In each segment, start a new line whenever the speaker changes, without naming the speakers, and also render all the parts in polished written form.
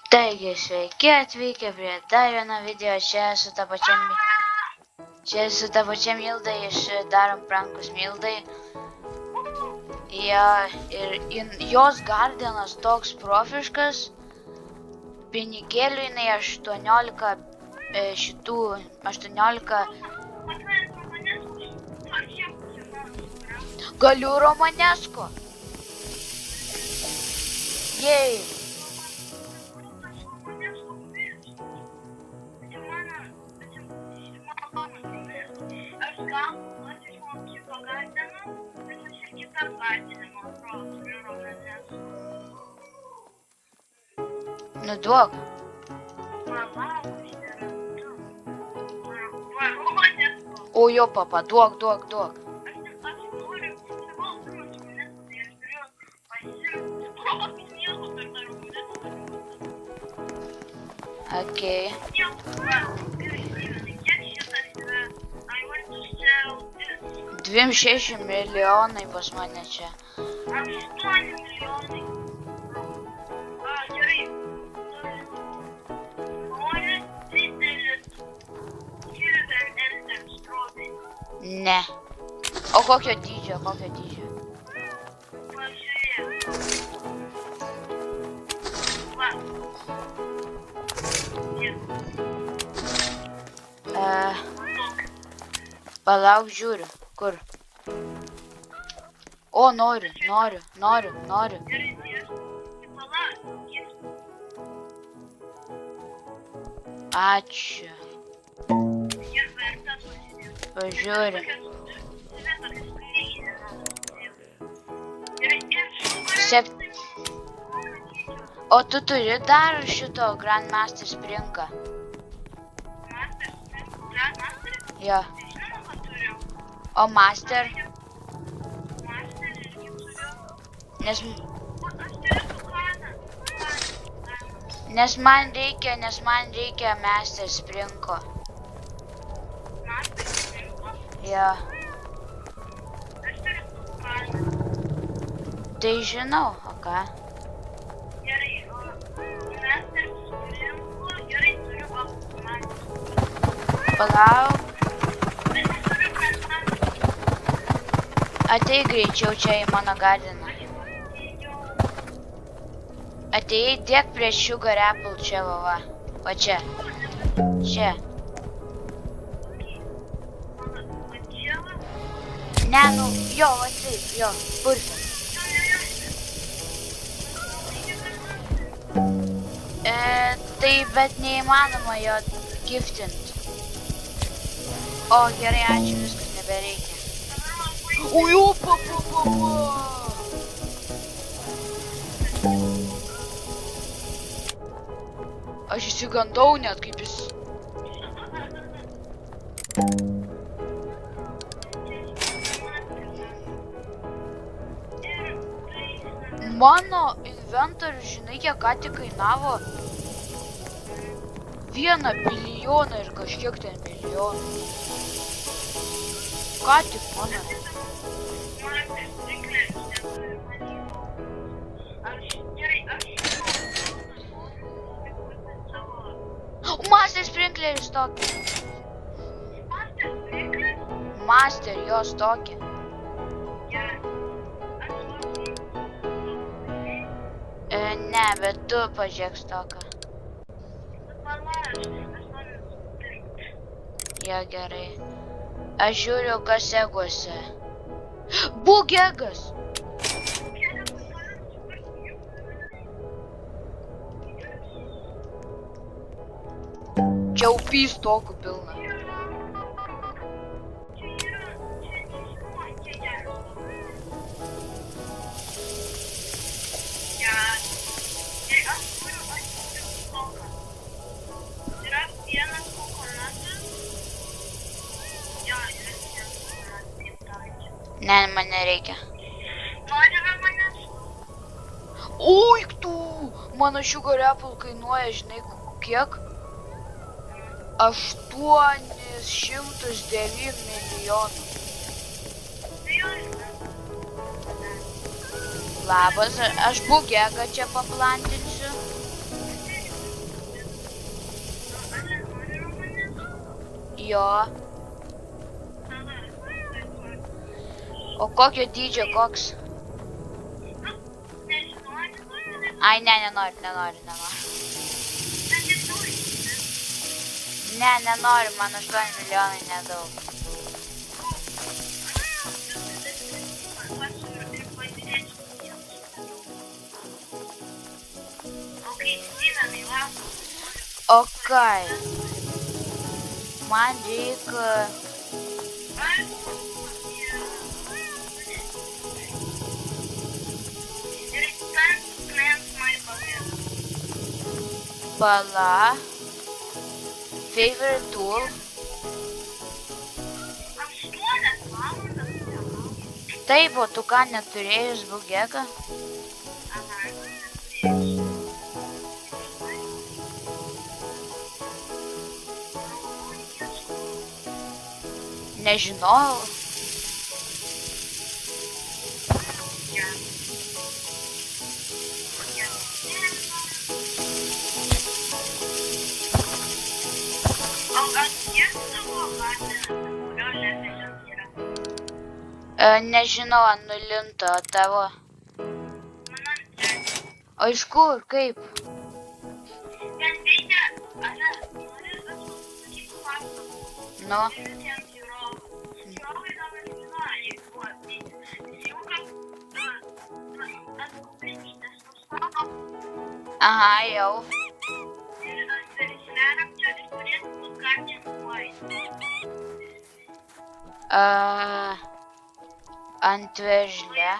Taigi, sveiki atvykę prie dar vieno video, čia su ta pačia Mildai iš Darom prankus Mildai. Ja, ir jos gardenas toks profiškas, pinigėlių jinai 18 Galiu romanesko. Jei. Nu duok. O jo papa, duok. Okay. 26 milijonai pas mane čia.
8 milijonai. Gerai. Nori didelis Silver Elder Strawberry.
Ne. O kokio dydžio?
Pažiūrėk. Va.
Palauk, žiūriu. Kur? O, noriu.
Gerai, palauk.
Ačiū. Pažiūriu. O tu turi dar šito Grandmaster Springą? Jo. O Master? Nes man reikia Master Springo. Jo. Tai žinau, o ką?
Gerai, o Master Springo, gerai, turiu
Palauk. Atei greičiau čia į mano gardiną. Atei tiek prie Sugar Apple čia, va. O čia. Čia. Ne, nu, jo, va taip, jo, purfė. Tai bet neįmanoma jo giftint. O, gerai, ačiū, viskas nebereikia. Uju, papa. Aš įsigandau net kaip jis. Mano inventorius, žinai, kiek ką tik kainavo? 1 bilijoną ir kažkiek ten milijonų. Ką tik mano? Master Sprinkleris tokį. Master jos tokį. Ne, bet tu pažiūrėk stoką. Jo, gerai. Aš žiūriu, kas eguose. Bugegas! Čia upys tokų pilna. Ne, man nereikia. Ui, tu! Mano Sugar Apple kainuoja, žinai, kiek? 809 milijonų. Labas, aš bugegą čia paplantinsiu. Jo. O kokio dydžio koks? Ai, nenoriu. Nenoriu, man 8 milijonai nedaug. Okay. Man reikia... Pala. Favorite tool. Taip, o tu ką neturėjus bugėką? Nežinau. Nežinau, nulinto tavo. O iš kur, kaip? Nu. Aha, jau. Ant vežlė.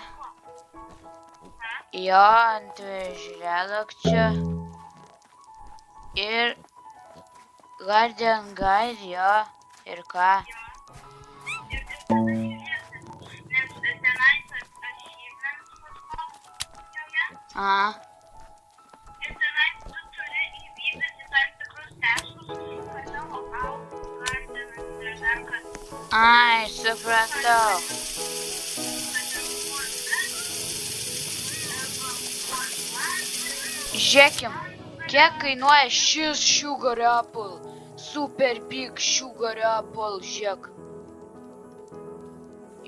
Jo, ant vežlė lakčia. Ir Guardian Guide, jo. Ir ką? Aha. Ai, supratau. Žiūrėkim, kiek kainuoja šis Sugar Apple. Super Big Sugar Apple, žiūrėk.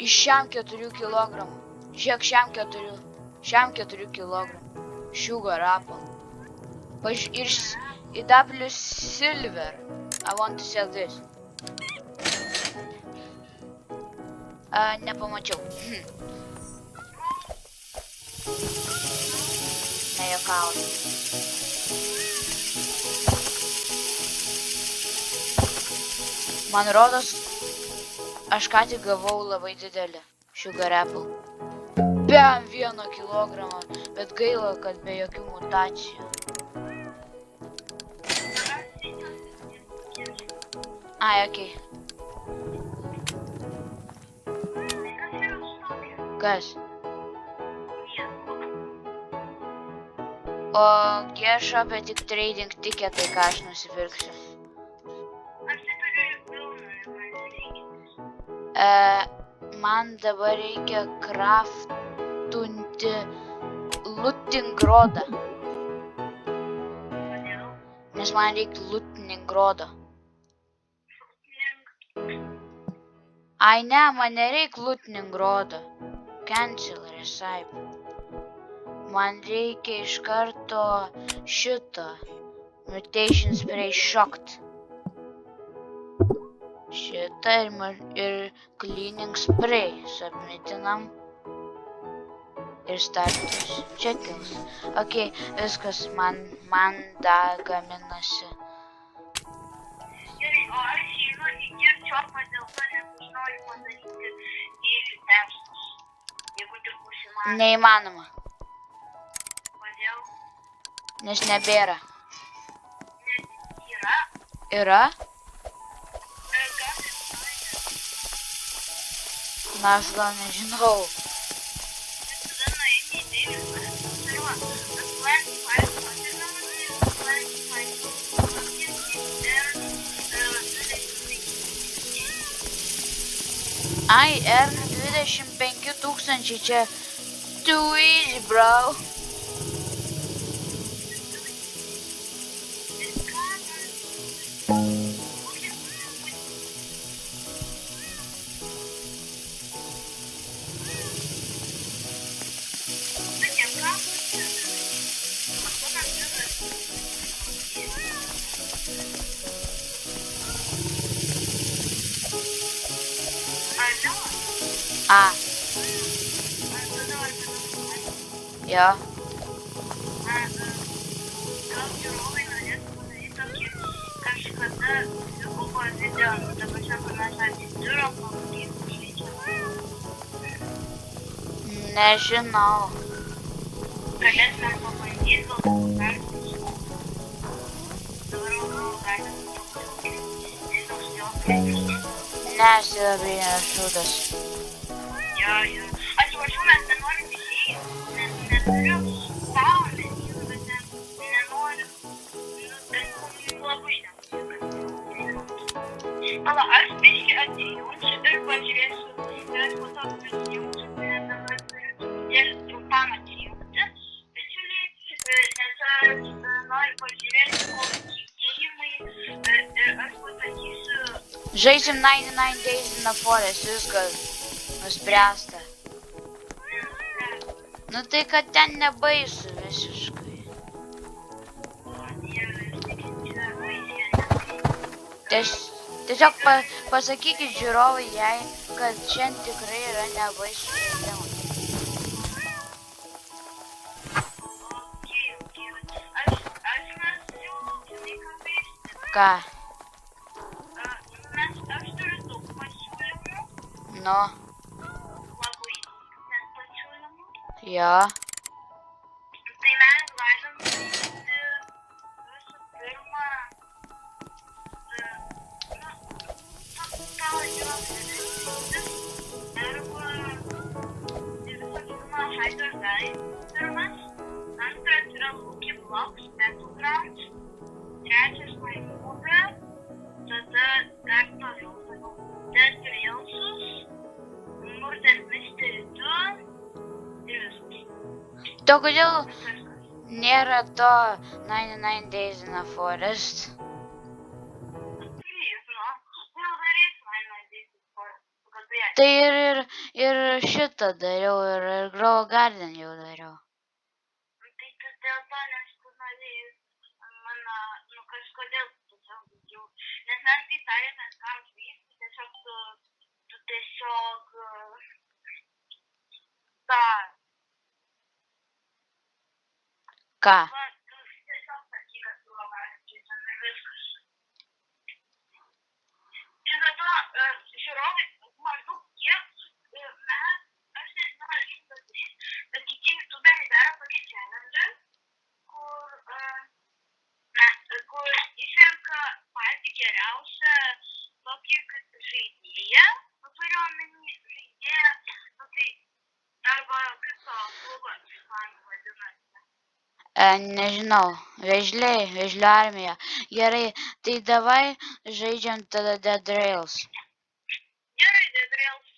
Iš šiam 4 kilogramų. Žiūrėk, šiam 4 kilogramų. Sugar Apple. Ir EW Silver. I want to sell this. Nepamačiau. Nejuokauju. Man rodos, aš ką tik gavau labai didelį Sugar Apple. Bem 1 kilogramą, bet gaila, kad be jokių mutacijų. Ai, okei. Kas? O Gearshop'e tik trading tiketai, ką aš nusipirksiu. Man dabar reikia craftunti looting rodą. Nes man reikia looting rodo. Ai ne, man nereikia looting rodo. Cancel recipe. Man reikia iš karto šito. Mutation spray shocked. Šitą ir cleaning spray. Submitinam. Ir startus. Checkils. Ok, viskas man da gaminasi.
Gerai, o aš einu į Gearshop'ą dėl to, nes aš noriu padaryti daily testus. Jeigu tik bus įmanoma.
Neįmanoma.
Kodėl?
Nes nebėra.
Nes yra.
Yra? Na, aš gal nežinau.
Tada nueini į daily testus ir va, plant files, plant files,
Ai, R25 000 čia. Too easy, bro. A, jo.
Gal žiūrovai norėtų padaryti tokį kažkada dvigubo video, ta pačia, kur mes atsidūrom, pamatyti žaidžiamą.
Nežinau.
Galėsime pabandyti, gal perskaičiu. Dabar gal galime paklausyti, tiesiog stėlti.
Nesidabrinės šūdas.
Jo. Atsiprašau, mes nenorim išėjti, nes neturiu savo merginų, bet nenoriu. Nu, labai nepatinka. Pala, aš biškį atsijungsiu ir pažiūrėsiu, ir aš po to prisijungsiu, nes dabar turiu truputėlį trumpam atsijungti. Bičiuliai, nes aš noriu pažiūrėti, kokie tikėjimai, ir aš pasakysiu.
Žaidžiam 99 Days in the Forest, viskas nuspręsta. Nu tai, kad ten nebaisu visiškai. Tiesiog pasakykit žiūrovai jai, kad šiandien tikrai yra nebaisu žaidimas. Ką? Nu. Jo.
Tai mes galim daryti visų pirma, tau yra arba visų pirma Hide or Die pirmas, antras yra Lucky Blocks Battlegrounds, trečias My Movie, tada dar toliau Dead Railsus, Murder Mystery 2 ir viskas.
To kodėl nėra to 99 Days in the Forest? Tai ir šitą dariau, ir Grow Garden jau dariau.
Tai dėl to, nes tu norėjai mano, kažkodėl tiesiog jau, nes mes tai tarėmės, ką žvysti, tiesiog tu tiesiog tą.
Ką?
Tu tiesiog sakyk, kad tu galim čia ir viskas. Ir tada žiūrovai maždaug kiek mes, aš nežinau, ar šitą daryti, bet kiti youtuberiai daro tokį challenge, kur išrenka patį geriausią tokį žaidėją, turiu omeny žaidėją, tai arba kaip to klubas man vadinasi.
Nežinau, vežlių armija. Gerai, tai davai žaidžiam tada Dead Rails.
Gerai, Dead Rails.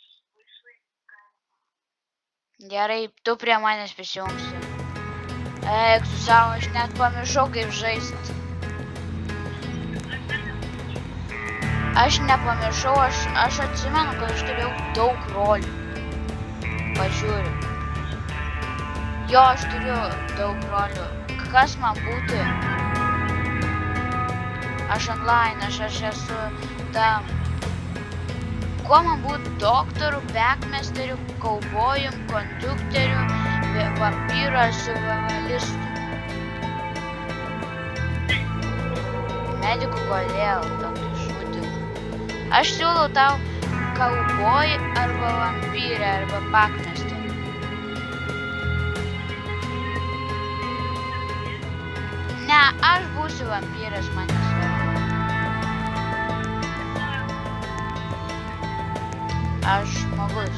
Gerai, tu prie manęs prisijungsi. Eik, tu savo, aš net pamiršau kaip žaisti. Aš nepamiršau, aš atsimenu, kad aš turėjau daug rolių. Pažiūriu. Jo, aš turiu daug rolių. Kas man būti? Aš online, aš esu tam. Kuo man būti? Doktoru, backmasteriu, kaubojum, kondukteriu, vampyru ar survivalistu? Mediku kodėl tokį šūdį? Aš siūlau tau kaubojį arba vampyrę arba backmasterį. Ne, aš būsiu vampyras, man nesvarbu. Aš žmogus.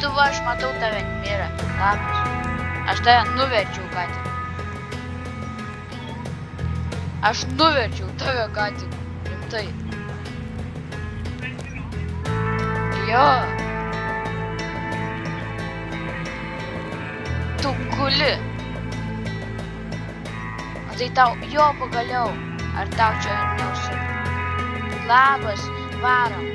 Tu va, aš matau tave, Mira. Labas. Aš tave nuverčiau ką tik. Aš nuverčiau tave ką tik. Rimtai. Jo. Tu guli. Tai tau, jo, pagaliau. Ar tau čia neužsiu? Labas, varom.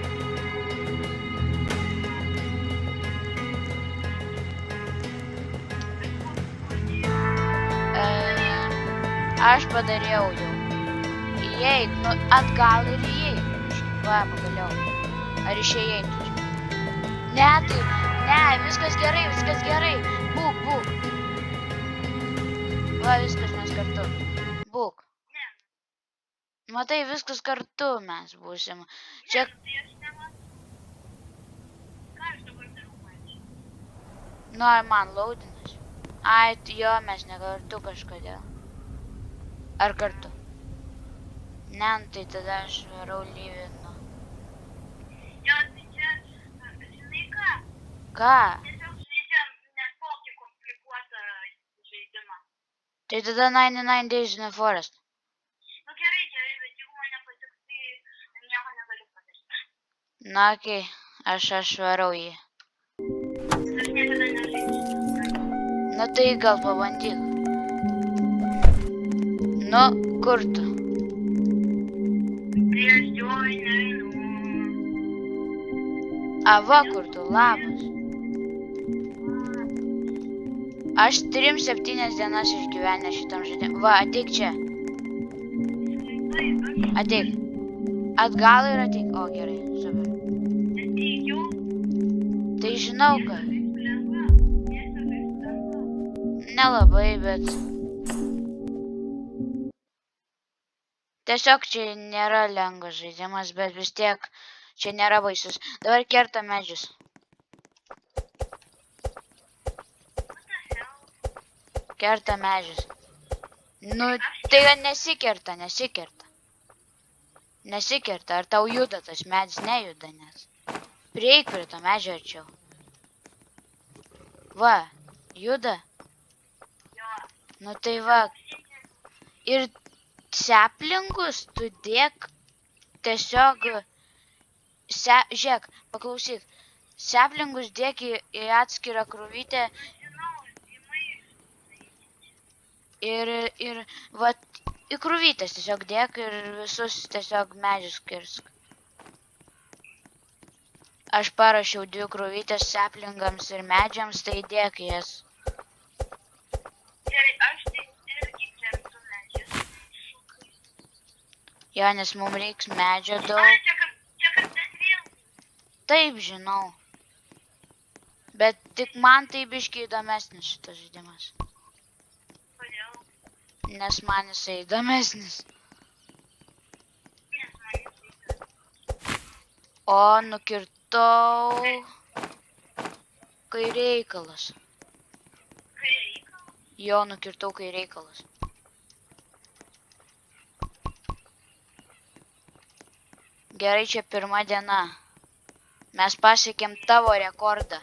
Aš padariau jau. Įeik, nu atgal ir įeik. Va, pagaliau. Ar išėjai tu? Ne, tai, ne, viskas gerai, viskas gerai. Būk, būk. Va, viskas mes kartu. Būk.
Ne.
Matai, viskas kartu mes būsim. Čia,
Ne, nu tai aš nematau. Ką aš dabar darau, pavyzdžiui?
nu, ar man laudinasi? Ai, tai jo, mes ne kartu kažkodėl. Ar kartu? Ne, nu tai tada aš varau Lyvinu.
Jo, tai čia, žinai ką?
Ką?
Tiesiog žaidžiam net tokį komplikuotą žaidimą.
Tai tada 99 Days in the Forest.
Nu gerai, gerai, bet jeigu man nepatiks, tai nieko negaliu padaryti.
Na, okei, aš varau jį.
Aš niekada nežaidžiu.
Nu tai gal pabandyk. Nu, kur tu?
Tai aš jo neinu.
A, va, kur tu, labas. Aš 3-7 dienas išgyvenę šitam žaidimui. Va, ateik čia.
Taip, aš
Ateik. Atgal ir ateik. O, gerai, super.
atėjau.
Tai žinau, kad
Žaisiu lengva. Tiesiog žaisiu lengva.
nelabai, bet... Tiesiog čia nėra lengvas žaidimas, bet vis tiek čia nėra baisus. Dabar kerta medžius.
What the hell?
Kerta medžius. Nu, tai nesikerta, nesikerta. Nesikerta, ar tau juda tas medis? Nejuda net. Prieik prie to medžio arčiau. Va, juda.
Jo.
Nu tai va, ir seplingus tu dėk tiesiog, žiūrėk, paklausyk, seplingus dėk į atskirą krūvytę
Žinau, į maišą.
ir va, į krūvytės tiesiog dėk ir visus tiesiog medžius kirsk. Aš parašiau 2 krūvytės seplingams ir medžiams, tai dėk jas.
Gerai, aš tai irgi kertu medžius.
Jo, nes mums reiks medžio
Ai,
daug.
čia kad vėl.
Taip, žinau. Bet tik man tai biškai įdomesnis šitas žaidimas.
Kodėl?
Nes man jisai įdomesnis.
Nes man jis reikia.
O, nukirtau. Kai reikalas.
Kai reikia.
Jo, nukirtau kai reikalas. Gerai, čia 1 diena. Mes pasiekėm tavo rekordą.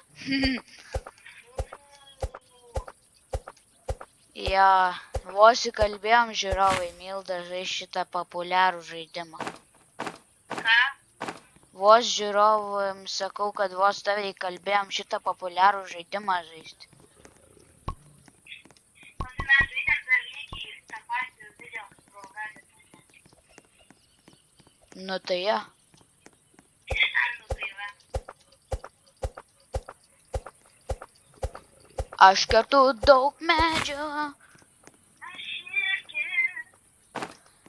Jo, vos įkalbėjom žiūrovai, Milda žais šitą populiarų žaidimą.
Ką?
Vos žiūrovams sakau, kad vos tave įkalbėjom šitą populiarų žaidimą žaisti.
Nors mes žaidėm dar lygiai tą patį video, kaip buvo galima.
Nu tai jo.
Nu tai va.
Aš kertu daug medžių.
Aš irgi.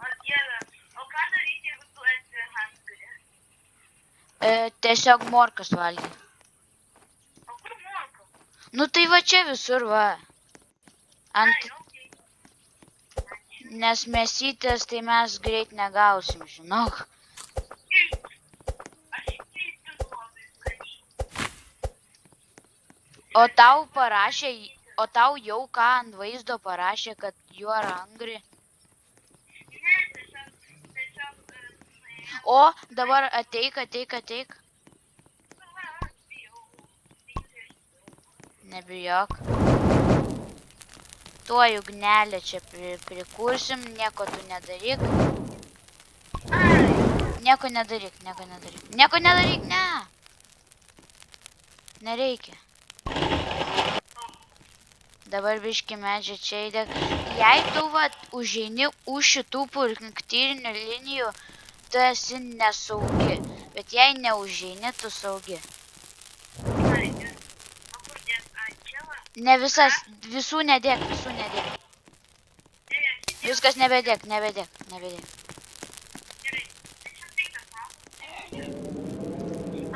O Dieve, o ką daryti, jeigu tu esi hungry?
Tiesiog morkas valgy.
O kur morka?
Nu tai va čia visur va.
Ai, okei.
Nes mėsytės tai mes greit negausim, žinok.
Aš keistu labai skaniai.
O tau parašė, o tau jau ką ant vaizdo parašė, kad you are hungry.
Ne, tiesiog,
O, dabar ateik. Nebijok. Tuoj ugnelę čia prikursim, nieko tu nedaryk. Nieko nedaryk, ne! Nereikia. Dabar biški medžiai čia įdėk. Jei tu vat užeini už šitų punktyrinių linijų, tu esi nesaugi. Bet jei neužeini, tu saugi. Ne visas, visų nedėk. Viskas nebedėk.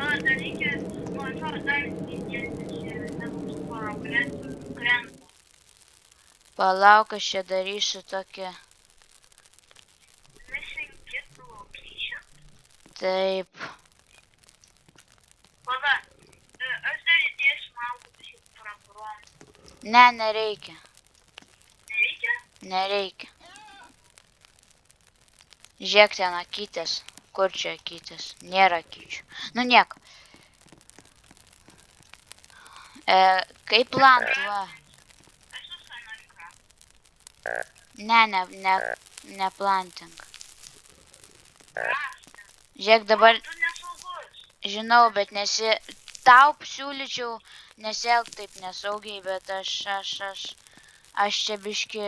dar reikia, man atrodo, dar įdėti ten porą krenta.
Palauk, aš čia darysiu tokį.
Missing kit location.
Taip.
Pala, aš dar įdėsiu malkų biškį praburom.
Ne, nereikia.
Nereikia?
Nereikia. Žiūrėk ten akytės. Kur čia akytės? Nėra akyčių. Nu nieko. Kaip plant, va.
Aš visai noriu kraftą.
Ne planting.
Kraftą.
Žiūrėk dabar,
Tu nesaugus.
žinau, bet tau siūlyčiau nesielg taip nesaugiai, bet aš čia biški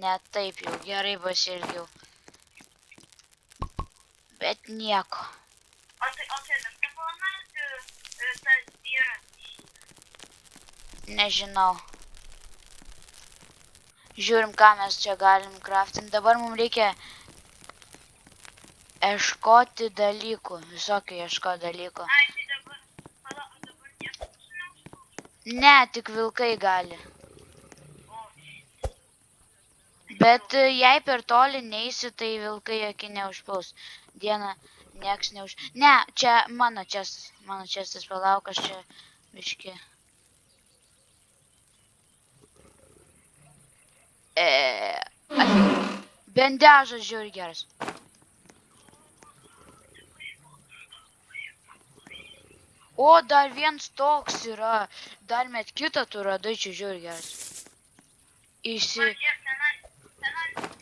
ne taip jau gerai pasielgiau. Bet nieko.
O tai dar nepalanasi tas dyras.
Nežinau. Žiūrim, ką mes čia galim craftinti. Dabar mums reikia ieškoti dalykų. Visokių ieškoti dalykų.
Ai, tai dabar, pala, o dabar nieko neužklaus.
Ne, tik vilkai gali.
O,
Bet jei per toli neisi, tai vilkai jokie neužpuls. Dieną nieks Ne, čia mano čestas. Mano čestas, palauk, aš čia biški. Bendežas žiūri geras. O, dar viens toks yra. Dar met kitą tu radai, čia žiūri geras.
Žiūrėk, tenai,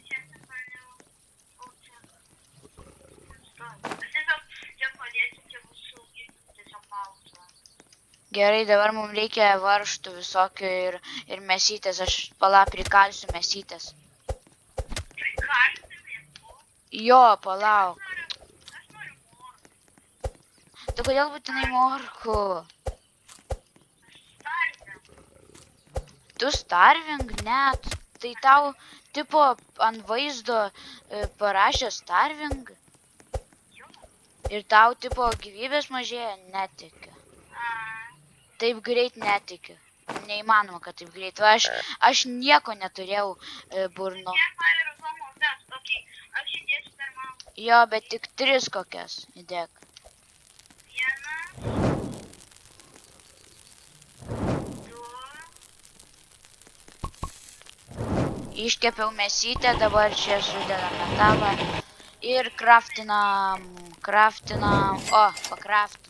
šiandien pradėjau. O, čia. Aš tiesiog čia padėsiu, čia bus saugi, tiesiog pauzą.
Gerai, dabar mums reikia varžtų visokių ir mesytės. Aš prikalsiu mesytės.
Prikalti mėsų?
Jo, palauk.
Aš noriu morkų.
Tu kodėl būtinai morkų?
Starving.
Tu starving? Net. Tai tau tipo ant vaizdo parašė starving?
Jo.
Ir tau tipo gyvybės mažėja? Netikiu. Taip greit netikiu. Neįmanoma, kad taip greit. Va, aš nieko neturėjau burno.
Campfire Home of Death. Okay, aš įdėsiu per malką.
Jo, bet tik 3 kokias įdėk.
1, 2.
Iškepiau mėsytę, dabar čia sudedam metalą. Ir craftinam. O, pakraftinam.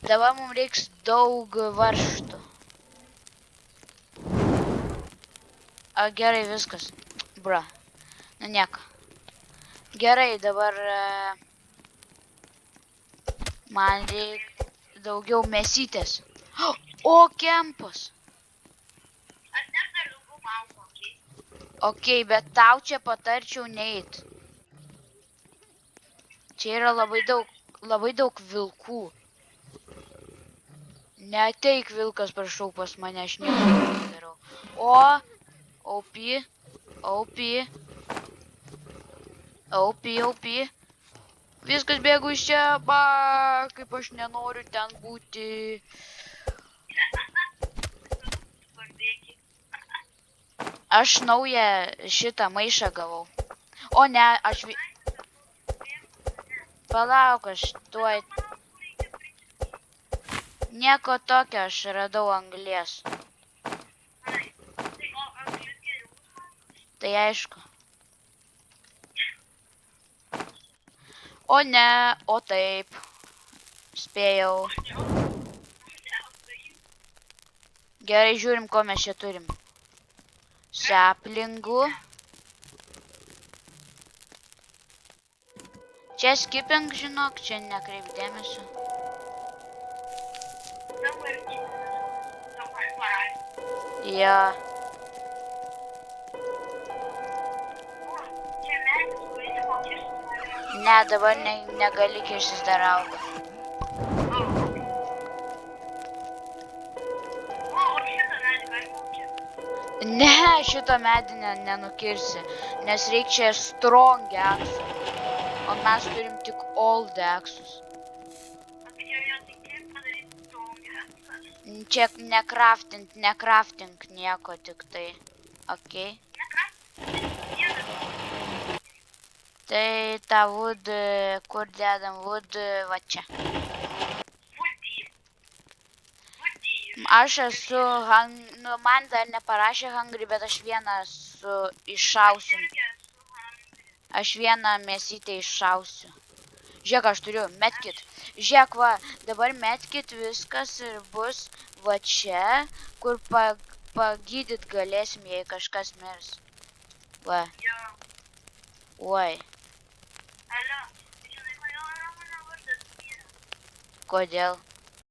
Dabar mums reiks daug varžtų. Gerai, viskas. Bra. Nu nieko. Gerai, dabar man reikia daugiau mėsytės. O, kempas.
Atneš dar daugiau malkų, okei?
Okei, bet tau čia patarčiau neit. Čia yra labai daug vilkų. Neateik vilkas, prašau, pas mane, aš nieko nedarau. O, aupi. Viskas, bėgu iš čia, kaip aš nenoriu ten būti. Aš naują šitą maišą gavau. O ne, Palauk, aš tuoj... Nieko tokio, aš radau anglies. Tai aišku. O ne, o taip. Spėjau. Gerai, žiūrim, ko mes čia turim. Saplingų. Čia skipping, žinok, čia nekreip dėmesio. Jo. Ne, dabar negali kirsis dar auga. Ne, šito medį nenukirsi, nes reikia strong axe. O mes turim tik all deksus.
Apie jo tai kaip padaryti zombies.
Čia nekraftink nieko tik tai. Ok. Tai tą wood, kur dedam wood, va čia. Aš esu, nu man dar neparašė hungry, bet aš vieną iššausiu. Aš vieną mėsytę iššausiu. Žiūrėk, aš turiu medkit. Žiūrėk, va, dabar medkit viskas ir bus va čia, kur pagydyt galėsim, jei kažkas mirs. Va. Oi. Kodėl?